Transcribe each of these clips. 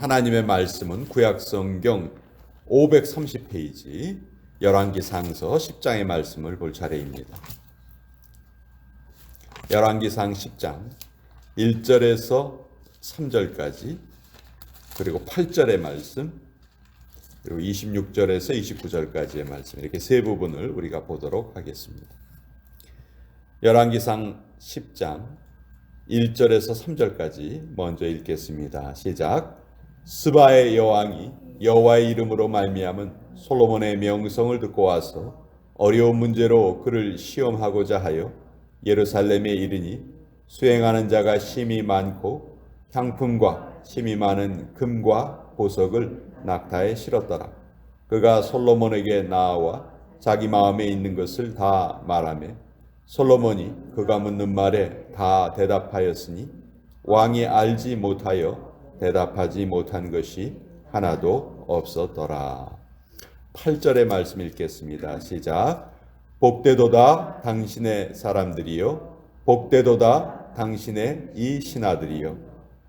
하나님의 말씀은 구약성경 530페이지 열왕기상서 10장의 말씀을 볼 차례입니다. 열왕기상 10장 1절에서 3절까지 그리고 8절의 말씀 그리고 26절에서 29절까지의 말씀 이렇게 세 부분을 우리가 보도록 하겠습니다. 열왕기상 10장 1절에서 3절까지 먼저 읽겠습니다. 시작. 스바의 여왕이 여호와의 이름으로 말미암은 솔로몬의 명성을 듣고 와서 어려운 문제로 그를 시험하고자 하여 예루살렘에 이르니 수행하는 자가 심히 많고 향품과 심히 많은 금과 보석을 낙타에 실었더라. 그가 솔로몬에게 나아와 자기 마음에 있는 것을 다 말하며 솔로몬이 그가 묻는 말에 다 대답하였으니 왕이 알지 못하여 대답하지 못한 것이 하나도 없었더라. 8절의 말씀 읽겠습니다. 시작. 복되도다 당신의 사람들이요 복되도다 당신의 이 신하들이요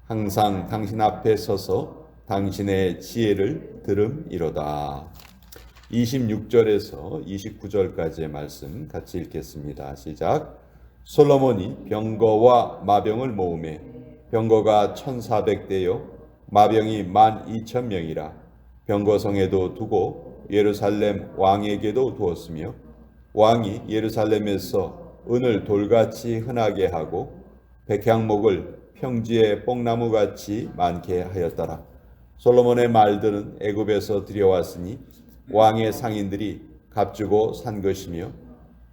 항상 당신 앞에 서서 당신의 지혜를 들음이로다. 26절에서 29절까지의 말씀 같이 읽겠습니다. 시작. 솔로몬이 병거와 마병을 모으매 병거가 1400대요 마병이 12,000명이라 병거성에도 두고 예루살렘 왕에게도 두었으며 왕이 예루살렘에서 은을 돌같이 흔하게 하고 백향목을 평지에 뽕나무같이 많게 하였더라. 솔로몬의 말들은 애굽에서 들여왔으니 왕의 상인들이 값주고 산 것이며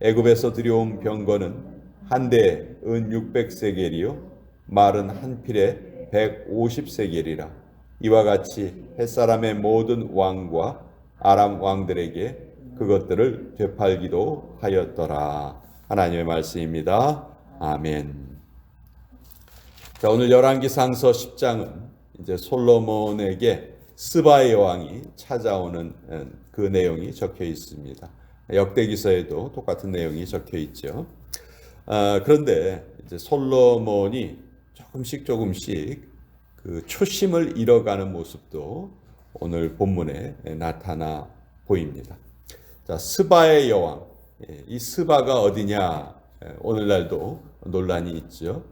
애굽에서 들여온 병거는 한 대에 은 600세겔이요 말은 한 필에 150세겔이라. 이와 같이 햇사람의 모든 왕과 아람 왕들에게 그것들을 되팔기도 하였더라. 하나님의 말씀입니다. 아멘. 자, 오늘 열왕기상서 10장은 이제 솔로몬에게 스바의 여왕이 찾아오는 그 내용이 적혀 있습니다. 역대기서에도 똑같은 내용이 적혀 있죠. 그런데 이제 솔로몬이 조금씩 그 초심을 잃어가는 모습도 오늘 본문에 나타나 보입니다. 자, 스바의 여왕, 이 스바가 어디냐? 오늘날도 논란이 있죠.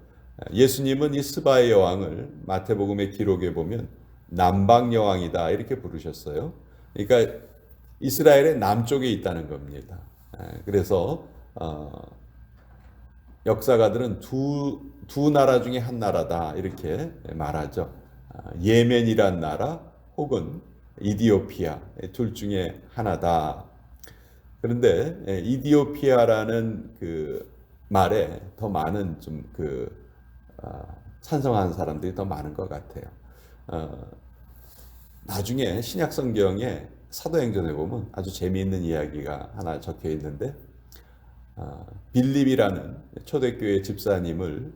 예수님은 이 스바의 여왕을 마태복음의 기록에 보면 남방 여왕이다 이렇게 부르셨어요. 그러니까 이스라엘의 남쪽에 있다는 겁니다. 그래서 역사가들은 두 나라 중에 한 나라다 이렇게 말하죠. 예멘이란 나라 혹은 이디오피아 둘 중에 하나다. 그런데 이디오피아라는 그 말에 더 많은 좀 찬성하는 사람들이 더 많은 것 같아요. 나중에 신약 성경에 사도행전에 보면 아주 재미있는 이야기가 하나 적혀 있는데 빌립이라는 초대교회 집사님을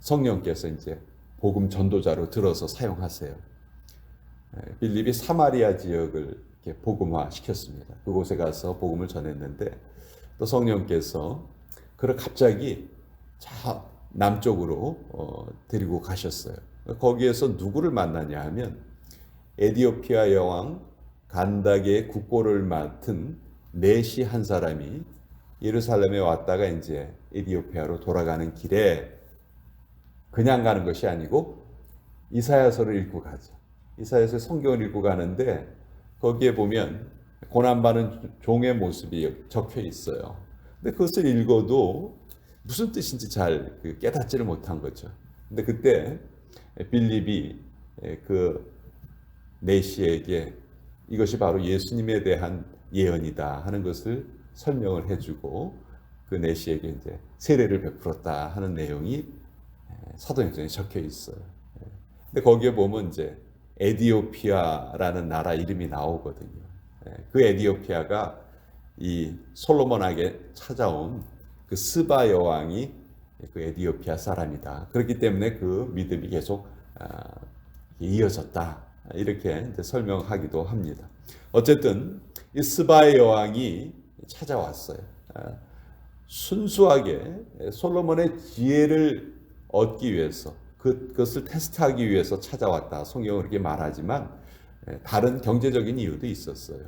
성령께서 이제 복음 전도자로 들어서 사용하세요. 빌립이 사마리아 지역을 이렇게 복음화 시켰습니다. 그곳에 가서 복음을 전했는데 또 성령께서 그를 갑자기 저 남쪽으로 데리고 가셨어요. 거기에서 누구를 만나냐 하면 에디오피아 여왕 간다게의 국고를 맡은 네시 한 사람이 예루살렘에 왔다가 이제 에디오피아로 돌아가는 길에 그냥 가는 것이 아니고 이사야서를 읽고 가죠. 이사야서 성경을 읽고 가는데 거기에 보면 고난받은 종의 모습이 적혀 있어요. 근데 그것을 읽어도 무슨 뜻인지 잘 깨닫지를 못한 거죠. 근데 그때 빌립이 그 네시에게 이것이 바로 예수님에 대한 예언이다 하는 것을 설명을 해주고 그 네시에게 이제 세례를 베풀었다 하는 내용이 사도행전에 적혀 있어요. 근데 거기에 보면 이제 에디오피아라는 나라 이름이 나오거든요. 그 에디오피아가 이 솔로몬에게 찾아온 그 스바 여왕이 그 에디오피아 사람이다. 그렇기 때문에 그 믿음이 계속 이어졌다. 이렇게 이제 설명하기도 합니다. 어쨌든 이 스바의 여왕이 찾아왔어요. 순수하게 솔로몬의 지혜를 얻기 위해서 그것을 테스트하기 위해서 찾아왔다. 성경은 그렇게 말하지만 다른 경제적인 이유도 있었어요.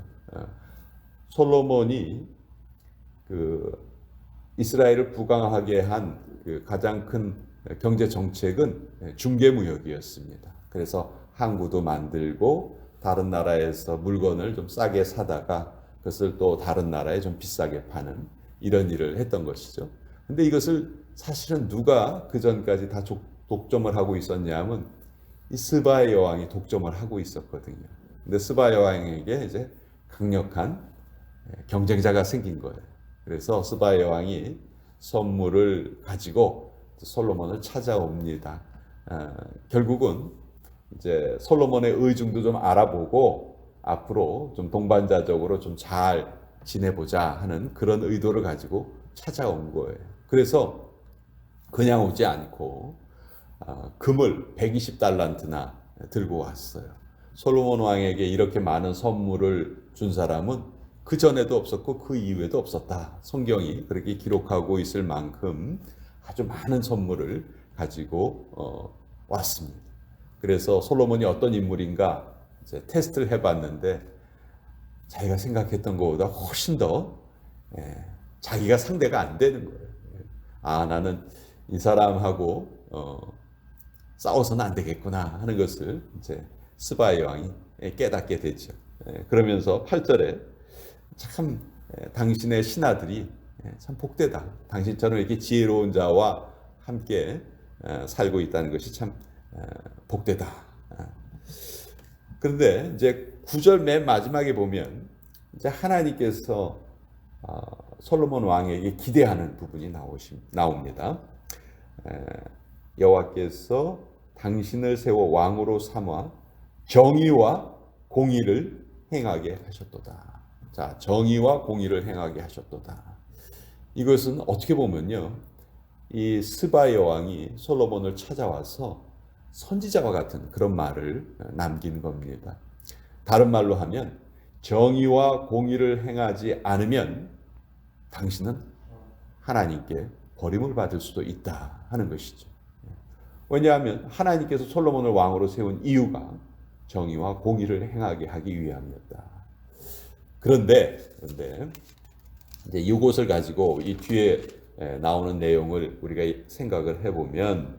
솔로몬이 그 이스라엘을 부강하게 한 그 가장 큰 경제 정책은 중개무역이었습니다. 그래서 항구도 만들고 다른 나라에서 물건을 좀 싸게 사다가 그것을 또 다른 나라에 좀 비싸게 파는 이런 일을 했던 것이죠. 근데 이것을 사실은 누가 그 전까지 다 독점을 하고 있었냐면 이 스바의 여왕이 독점을 하고 있었거든요. 근데 스바 여왕에게 이제 강력한 경쟁자가 생긴 거예요. 그래서 스바 여왕이 선물을 가지고 솔로몬을 찾아옵니다. 결국은 이제 솔로몬의 의중도 좀 알아보고 앞으로 좀 동반자적으로 좀 잘 지내보자 하는 그런 의도를 가지고 찾아온 거예요. 그래서 그냥 오지 않고 금을 120달란트나 들고 왔어요. 솔로몬 왕에게 이렇게 많은 선물을 준 사람은 그 전에도 없었고 그 이후에도 없었다. 성경이 그렇게 기록하고 있을 만큼 아주 많은 선물을 가지고 왔습니다. 그래서 솔로몬이 어떤 인물인가 이제 테스트를 해봤는데 자기가 생각했던 것보다 훨씬 더 자기가 상대가 안 되는 거예요. 나는 이 사람하고 싸워서는 안 되겠구나 하는 것을 이제 스바 여왕이 깨닫게 되죠. 그러면서 8절에 참 당신의 신하들이 참 복되다. 당신처럼 이렇게 지혜로운 자와 함께 살고 있다는 것이 참 복되다. 그런데 이제 9절 맨 마지막에 보면 이제 하나님께서 솔로몬 왕에게 기대하는 부분이 나옵니다. 여호와께서 당신을 세워 왕으로 삼아 정의와 공의를 행하게 하셨도다. 자, 정의와 공의를 행하게 하셨도다. 이것은 어떻게 보면요, 이 스바 여왕이 솔로몬을 찾아와서 선지자와 같은 그런 말을 남긴 겁니다. 다른 말로 하면 정의와 공의를 행하지 않으면 당신은 하나님께 버림을 받을 수도 있다 하는 것이죠. 왜냐하면 하나님께서 솔로몬을 왕으로 세운 이유가 정의와 공의를 행하게 하기 위함이었다. 그런데 이제 이것을 가지고 이 뒤에 나오는 내용을 우리가 생각을 해보면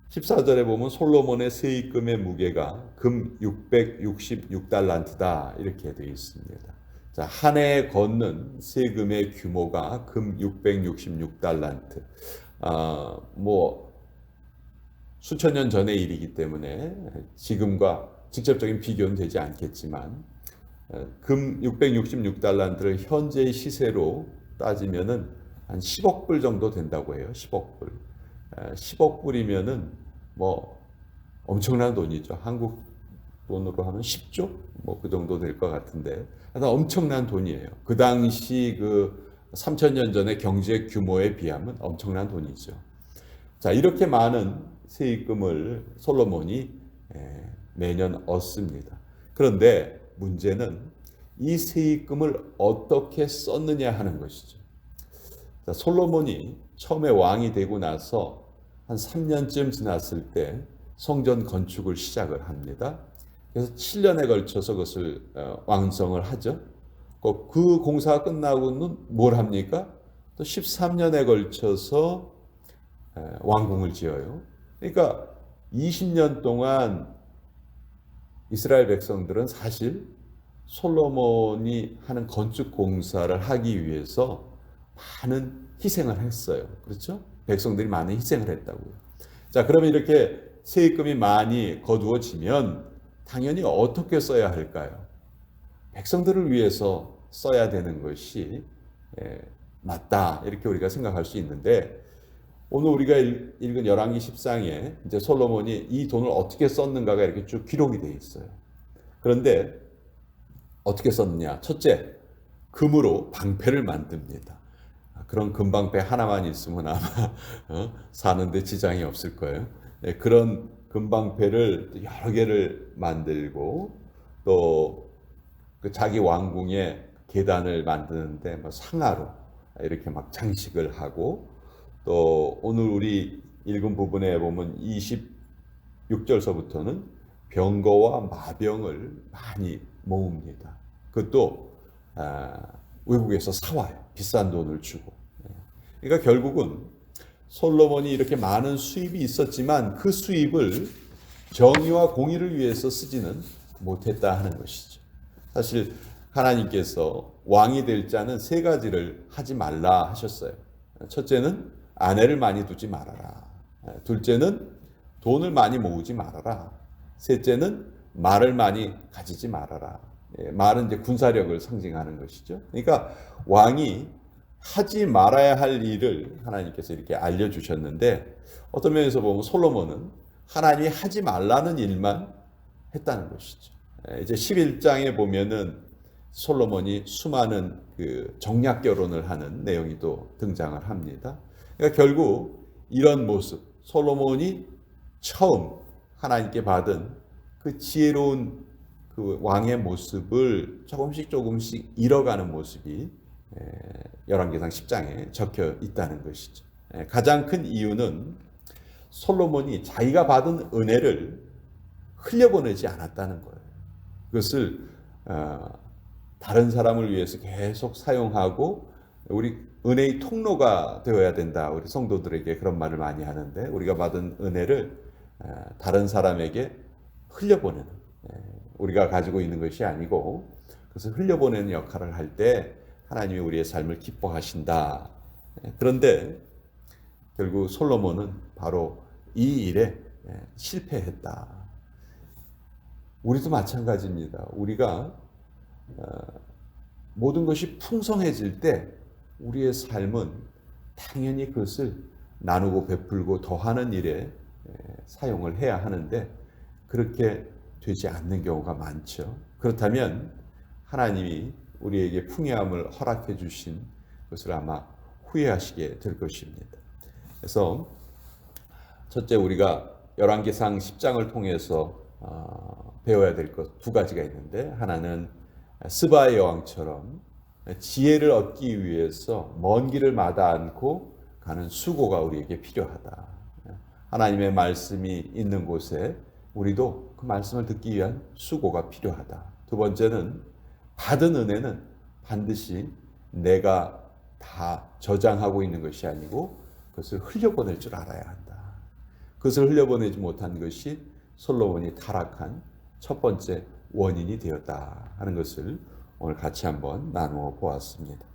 14절에 보면 솔로몬의 세입금의 무게가 금 666달란트다 이렇게 되어 있습니다. 자, 한 해에 걷는 세금의 규모가 금 666달란트. 뭐 수천 년 전의 일이기 때문에 지금과 직접적인 비교는 되지 않겠지만 금 666달란트를 현재의 시세로 따지면은 한 10억 불 정도 된다고 해요. 10억 불. 10억 불이면은 뭐 엄청난 돈이죠. 한국 돈으로 하면 10조 뭐 그 정도 될 것 같은데 엄청난 돈이에요. 그 당시 그 3,000년 전의 경제 규모에 비하면 엄청난 돈이죠. 자, 이렇게 많은 세입금을 솔로몬이 매년 얻습니다. 그런데 문제는 이 세입금을 어떻게 썼느냐 하는 것이죠. 자, 솔로몬이 처음에 왕이 되고 나서 한 3년쯤 지났을 때 성전 건축을 시작을 합니다. 그래서 7년에 걸쳐서 그것을 완성을 하죠. 그 공사가 끝나고는 뭘 합니까? 또 13년에 걸쳐서 왕궁을 지어요. 그러니까 20년 동안 이스라엘 백성들은 사실 솔로몬이 하는 건축 공사를 하기 위해서 많은 희생을 했어요. 그렇죠? 백성들이 많은 희생을 했다고요. 자, 그러면 이렇게 세입금이 많이 거두어지면 당연히 어떻게 써야 할까요? 백성들을 위해서 써야 되는 것이 맞다. 이렇게 우리가 생각할 수 있는데 오늘 우리가 읽은 열왕기 10장에 이제 솔로몬이 이 돈을 어떻게 썼는가가 이렇게 쭉 기록이 되어 있어요. 그런데 어떻게 썼느냐? 첫째, 금으로 방패를 만듭니다. 그런 금방패 하나만 있으면 아마 사는데 지장이 없을 거예요. 그런 금방패를 여러 개를 만들고 또 그 자기 왕궁에 계단을 만드는데 뭐 상아로 이렇게 막 장식을 하고 또 오늘 우리 읽은 부분에 보면 26절서부터는 병거와 마병을 많이 모읍니다. 그것도 외국에서 사와요. 비싼 돈을 주고. 그러니까 결국은 솔로몬이 이렇게 많은 수입이 있었지만 그 수입을 정의와 공의를 위해서 쓰지는 못했다 하는 것이죠. 사실 하나님께서 왕이 될 자는 세 가지를 하지 말라 하셨어요. 첫째는 아내를 많이 두지 말아라. 둘째는 돈을 많이 모으지 말아라. 셋째는 말을 많이 가지지 말아라. 말은 이제 군사력을 상징하는 것이죠. 그러니까 왕이 하지 말아야 할 일을 하나님께서 이렇게 알려주셨는데 어떤 면에서 보면 솔로몬은 하나님이 하지 말라는 일만 했다는 것이죠. 이제 11장에 보면은 솔로몬이 수많은 그 정략 결혼을 하는 내용이 또 등장을 합니다. 그러니까 결국 이런 모습, 솔로몬이 처음 하나님께 받은 그 지혜로운 그 왕의 모습을 조금씩 잃어가는 모습이 열왕기상 10장에 적혀 있다는 것이죠. 가장 큰 이유는 솔로몬이 자기가 받은 은혜를 흘려보내지 않았다는 거예요. 그것을 다른 사람을 위해서 계속 사용하고 우리 은혜의 통로가 되어야 된다. 우리 성도들에게 그런 말을 많이 하는데 우리가 받은 은혜를 다른 사람에게 흘려보내는, 우리가 가지고 있는 것이 아니고 그것을 흘려보내는 역할을 할 때 하나님이 우리의 삶을 기뻐하신다. 그런데 결국 솔로몬은 바로 이 일에 실패했다. 우리도 마찬가지입니다. 우리가 모든 것이 풍성해질 때 우리의 삶은 당연히 그것을 나누고 베풀고 더하는 일에 사용을 해야 하는데 그렇게 되지 않는 경우가 많죠. 그렇다면 하나님이 우리에게 풍요함을 허락해 주신 것을 아마 후회하시게 될 것입니다. 그래서 첫째 우리가 열왕기상 10장을 통해서 배워야 될 것 두 가지가 있는데 하나는 스바의 여왕처럼 지혜를 얻기 위해서 먼 길을 마다 않고 가는 수고가 우리에게 필요하다. 하나님의 말씀이 있는 곳에 우리도 그 말씀을 듣기 위한 수고가 필요하다. 두 번째는 받은 은혜는 반드시 내가 다 저장하고 있는 것이 아니고 그것을 흘려보낼 줄 알아야 한다. 그것을 흘려보내지 못한 것이 솔로몬이 타락한 첫 번째 원인이 되었다 하는 것을 오늘 같이 한번 나누어 보았습니다.